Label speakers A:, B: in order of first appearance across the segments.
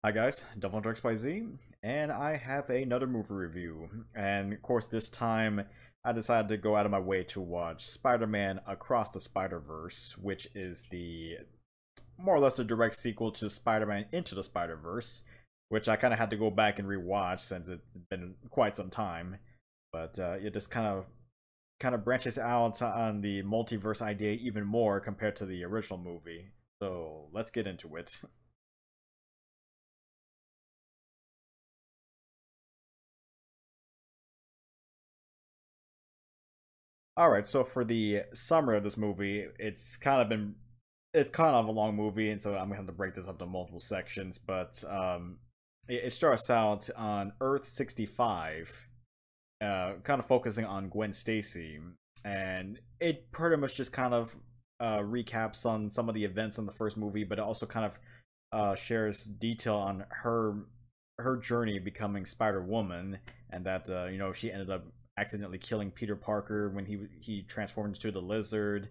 A: Hi guys, DevilHunterXYZ, and I have another movie review. And of course this time I decided to go out of my way to watch Spider-Man Across the Spider-Verse, which is the more or less the direct sequel to Spider-Man Into the Spider-Verse, which I kind of had to go back and rewatch since it's been quite some time. But it just kind of branches out on the multiverse idea even more compared to the original movie. So let's get into it. Alright, so for the summary of this movie, it's kind of a long movie, and so I'm gonna have to break this up to multiple sections, but it starts out on Earth 65, kind of focusing on Gwen Stacy, and it pretty much just kind of recaps on some of the events in the first movie, but it also kind of shares detail on her journey becoming Spider-Woman, and that she ended up accidentally killing Peter Parker when he transformed into the Lizard.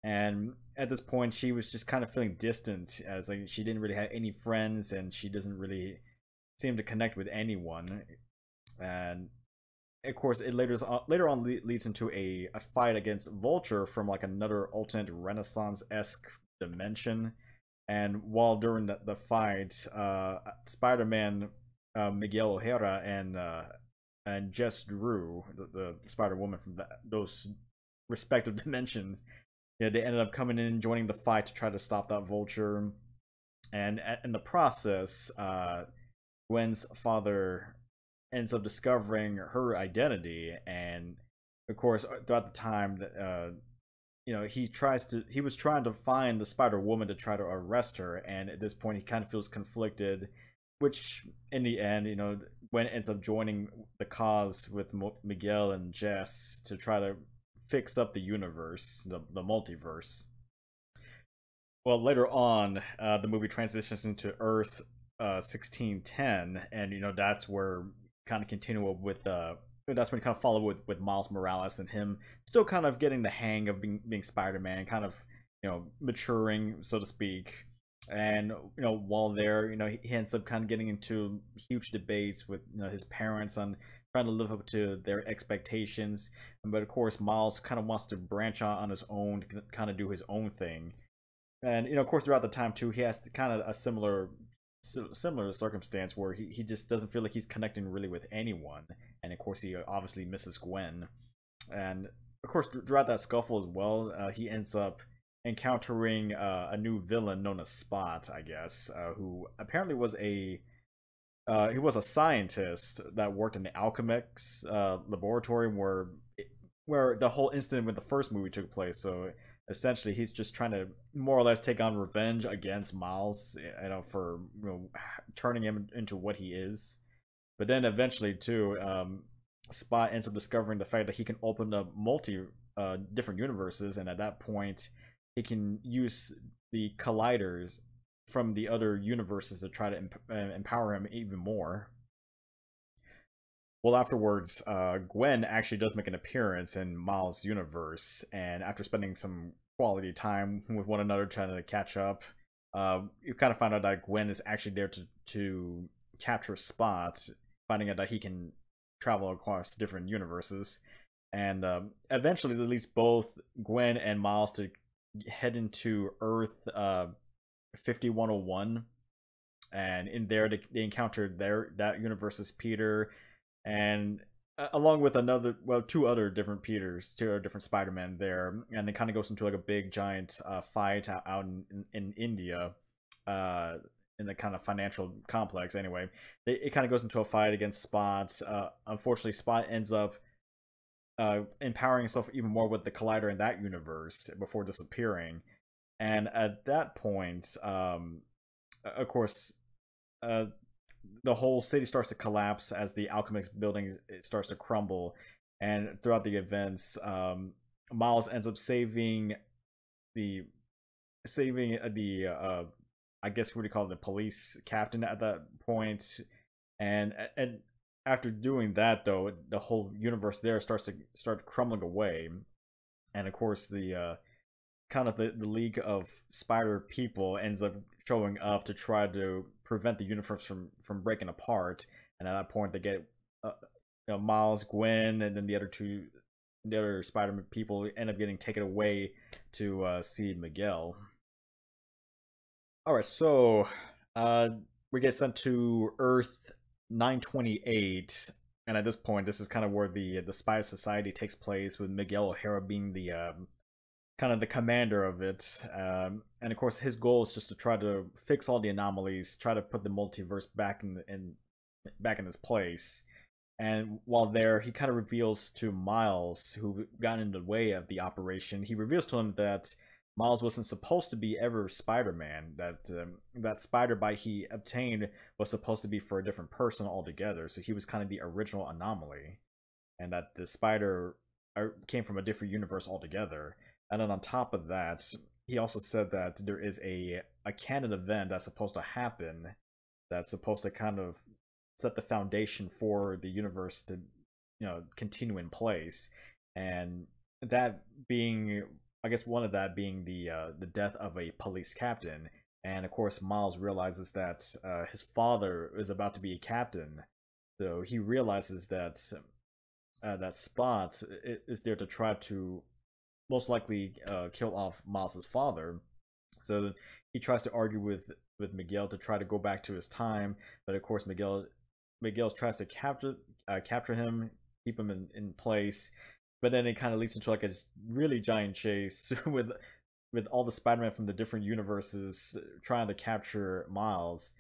A: And at this point, she was just kind of feeling distant, as like she didn't really have any friends, and she doesn't really seem to connect with anyone. And of course, it later on leads into a fight against Vulture from like another alternate Renaissance-esque dimension. And while during the fight, Spider-Man, Miguel O'Hara, and Jess Drew, the Spider Woman from those respective dimensions, they ended up coming in and joining the fight to try to stop that Vulture. And in the process, Gwen's father ends up discovering her identity, and of course, throughout the time that he was trying to find the Spider Woman to try to arrest her, and at this point, he kind of feels conflicted. Which, in the end, Gwen ends up joining the cause with Miguel and Jess to try to fix up the universe, the multiverse. Well, later on, the movie transitions into Earth 1610, and that's where kind of continue with that's when you kind of follow with Miles Morales and him still kind of getting the hang of being Spider-Man, kind of maturing, so to speak. And while there, he ends up kind of getting into huge debates with his parents on trying to live up to their expectations. But of course, Miles kind of wants to branch out on his own, to kind of do his own thing. And of course, throughout the time too, he has kind of a similar circumstance where he just doesn't feel like he's connecting really with anyone. And of course, he obviously misses Gwen. And of course, throughout that scuffle as well, he ends up encountering a new villain known as Spot, I guess, who apparently was he was a scientist that worked in the Alchemix laboratory where the whole incident with the first movie took place. So essentially, he's just trying to more or less take on revenge against Miles, for turning him into what he is. But then eventually, too, Spot ends up discovering the fact that he can open up different universes, and at that point, he can use the colliders from the other universes to try to empower him even more. Well, afterwards, Gwen actually does make an appearance in Miles' universe, and after spending some quality time with one another trying to catch up, you kind of find out that Gwen is actually there to capture Spot, finding out that he can travel across different universes. And eventually, it leads both Gwen and Miles to head into Earth 5101, and in there they encountered that universe's Peter, and along with two other different Spider-Man there, and it kind of goes into like a big giant fight out in India, in the kind of financial complex. Anyway, it kind of goes into a fight against Spot. Unfortunately, Spot ends up empowering himself even more with the collider in that universe before disappearing. And at that point, of course, the whole city starts to collapse as the Alchemix building starts to crumble. And throughout the events, Miles ends up saving the I guess what do you call it, the police captain at that point. And after doing that, though, the whole universe there starts crumbling away, and of course the kind of the League of Spider people ends up showing up to try to prevent the universe from breaking apart. And at that point, they get Miles, Gwen, and then the other Spider-Man people end up getting taken away to see Miguel. All right, so we get sent to Earth 928, and at this point, this is kind of where the Spider Society takes place, with Miguel O'Hara being the kind of the commander of it. And of course, his goal is just to try to fix all the anomalies, try to put the multiverse back in its place. And while there, he kind of reveals to Miles, who got in the way of the operation, he reveals to him that Miles wasn't supposed to be ever Spider-Man. That spider bite he obtained was supposed to be for a different person altogether. So he was kind of the original anomaly, and that the spider came from a different universe altogether. And then on top of that, he also said that there is a canon event that's supposed to happen, that's supposed to kind of set the foundation for the universe to, continue in place. And that being, I guess one of that being the death of a police captain. And of course, Miles realizes that his father is about to be a captain, so he realizes that that Spot is there to try to most likely kill off Miles's father. So he tries to argue with Miguel to try to go back to his time, but of course Miguel tries to capture him, keep him in place. But then it kind of leads into like a really giant chase with all the Spider-Man from the different universes trying to capture Miles.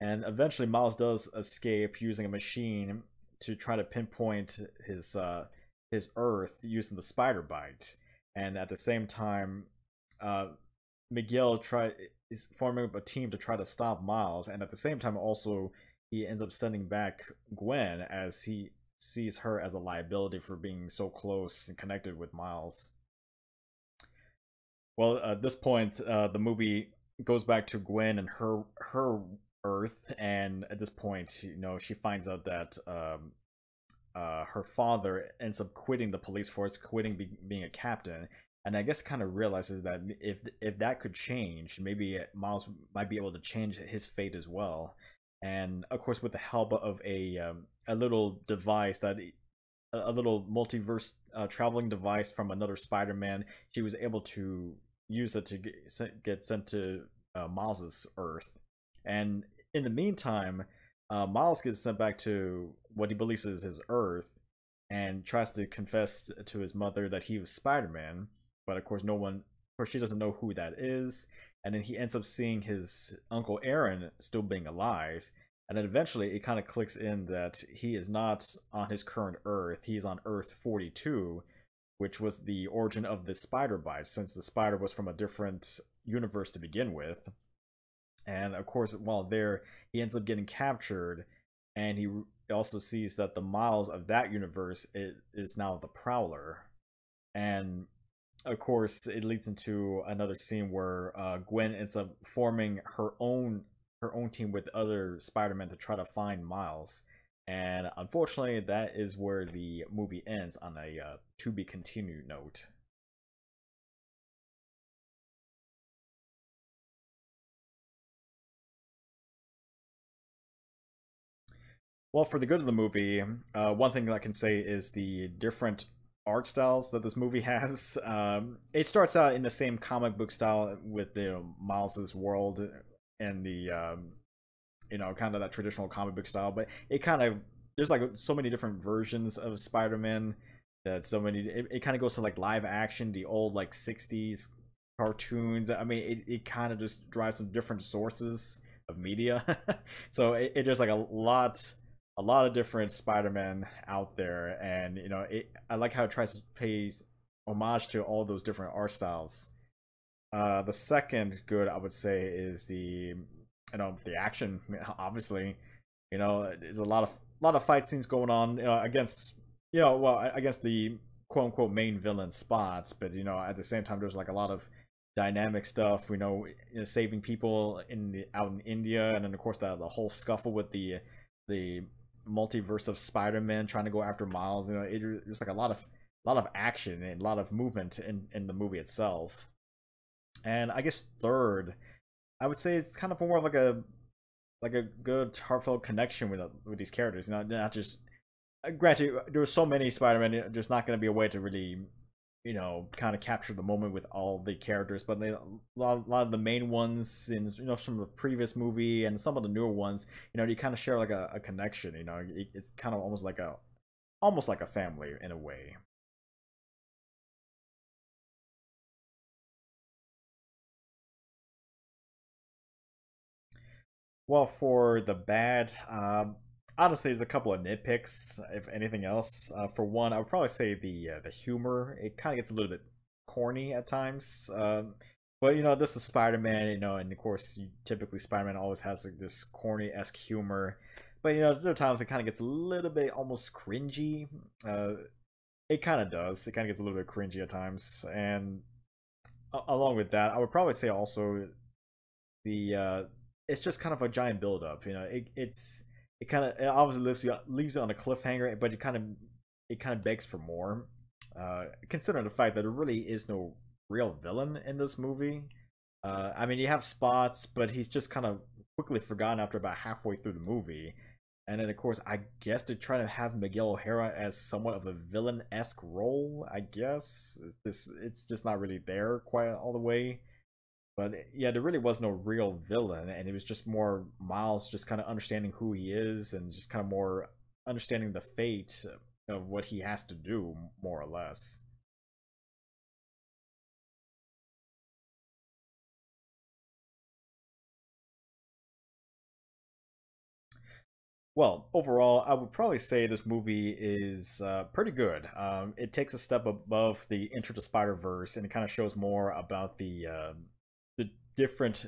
A: And eventually Miles does escape using a machine to try to pinpoint his Earth using the spider bite. And at the same time, Miguel is forming up a team to try to stop Miles. And at the same time also, he ends up sending back Gwen, as he sees her as a liability for being so close and connected with Miles. Well, at this point, the movie goes back to Gwen and her Earth, and at this point, she finds out that her father ends up quitting the police force, quitting being a captain, and I guess kind of realizes that if that could change, maybe Miles might be able to change his fate as well. And of course, with the help of a little device, a little multiverse traveling device from another Spider-Man, she was able to use it to get sent to Miles's Earth. And in the meantime, Miles gets sent back to what he believes is his Earth, and tries to confess to his mother that he was Spider-Man. But of course, she doesn't know who that is. And then he ends up seeing his Uncle Aaron still being alive. And then eventually it kind of clicks in that he is not on his current Earth. He's on Earth 42, which was the origin of the spider bite, since the spider was from a different universe to begin with. And of course, while there, he ends up getting captured. And he also sees that the Miles of that universe is now the Prowler. And of course, it leads into another scene where Gwen ends up forming her own team with other Spider-Man to try to find Miles. And unfortunately, that is where the movie ends, on a to be continued note. Well, for the good of the movie, one thing that I can say is the different art styles that this movie has. It starts out in the same comic book style with the Miles's world and the kind of that traditional comic book style, but it kind of, there's like so many different versions of Spider-Man, that it kind of goes to like live action, the old like 60s cartoons. I mean, it kind of just drives some different sources of media. So there's like a lot of different Spider-Man out there, and I like how it tries to pay homage to all those different art styles. The second good, I would say, is the action. Obviously, there's a lot of fight scenes going on, against against the quote unquote main villain Spots, but at the same time there's like a lot of dynamic stuff, saving people out in India, and then of course the whole scuffle with the multiverse of Spider-Man trying to go after Miles. There's like a lot of action and a lot of movement in the movie itself. And I guess third, I would say it's kind of more of like like a good heartfelt connection with these characters. Not just granted, there were so many Spider-Man. There's not going to be a way to really, kind of capture the moment with all the characters. But a lot of the main ones in from the previous movie and some of the newer ones, you kind of share like a connection. It's kind of almost like a family in a way. Well, for the bad, honestly, there's a couple of nitpicks. If anything else, for one, I would probably say the humor. It kind of gets a little bit corny at times. But this is Spider-Man, and of course, typically Spider-Man always has like, this corny-esque humor. But there are times it kind of gets a little bit almost cringy. It kind of does. It kind of gets a little bit cringy at times, and along with that, I would probably say also the it's just kind of a giant build-up. It obviously leaves you on a cliffhanger, but it kind of begs for more. Considering the fact that there really is no real villain in this movie. I mean, you have Spots, but he's just kind of quickly forgotten after about halfway through the movie. And then, of course, I guess to try to have Miguel O'Hara as somewhat of a villain-esque role, I guess it's just not really there quite all the way. But yeah, there really was no real villain, and it was just more Miles just kind of understanding who he is and just kind of more understanding the fate of what he has to do, more or less. Well, overall, I would probably say this movie is pretty good. It takes a step above the Into the Spider Verse, and it kind of shows more about the different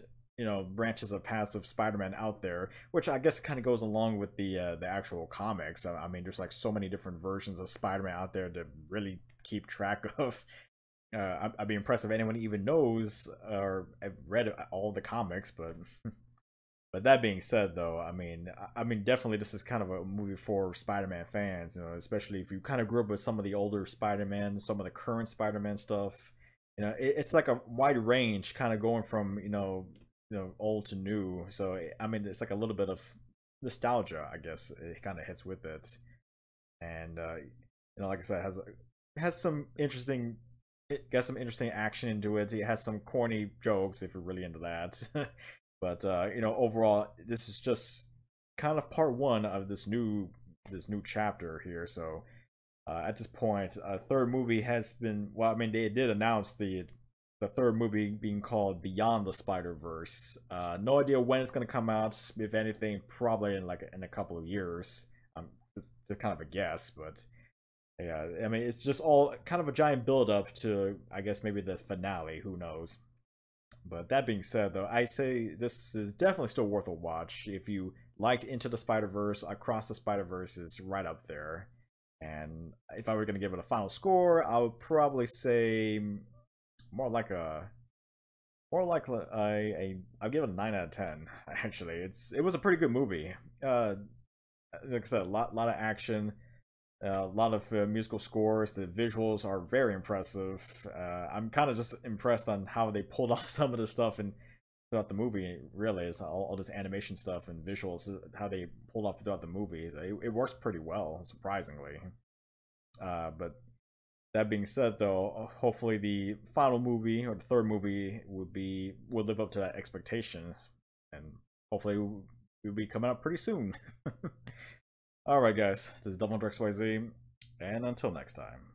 A: branches of passive Spider-Man out there, which I guess kind of goes along with the actual comics. I mean, there's like so many different versions of Spider-Man out there to really keep track of. I'd be impressed if anyone even knows or have read all the comics, but but that being said, though, I mean, definitely this is kind of a movie for Spider-Man fans. Especially if you kind of grew up with some of the older Spider-Man, some of the current Spider-Man stuff. It's like a wide range, kind of going from old to new. So I mean, it's like a little bit of nostalgia, I guess. It kind of hits with it, and like I said, has some interesting. It got some interesting action into it. It has some corny jokes if you're really into that. But overall, this is just kind of part one of this new chapter here. So at this point, a third movie has been. Well, I mean, they did announce the third movie being called Beyond the Spider Verse. No idea when it's gonna come out. If anything, probably in a couple of years. Just kind of a guess, but yeah, I mean, it's just all kind of a giant build up to, I guess, maybe the finale. Who knows? But that being said, though, I say this is definitely still worth a watch. If you liked Into the Spider-Verse, Across the Spider-Verse is right up there. And if I were going to give it a final score, I would probably say more like a I'll give it a 9 out of 10. Actually, it was a pretty good movie. Like I said, a lot of action, a lot of musical scores. The visuals are very impressive. I'm kind of just impressed on how they pulled off some of the stuff and throughout the movie. Really, is all this animation stuff and visuals, how they pulled off throughout the movie. It works pretty well, surprisingly. But that being said, though, hopefully the final movie or the third movie will live up to that expectations, and hopefully will be coming out pretty soon. All right, guys, this is DevilHunterXYZ, and until next time.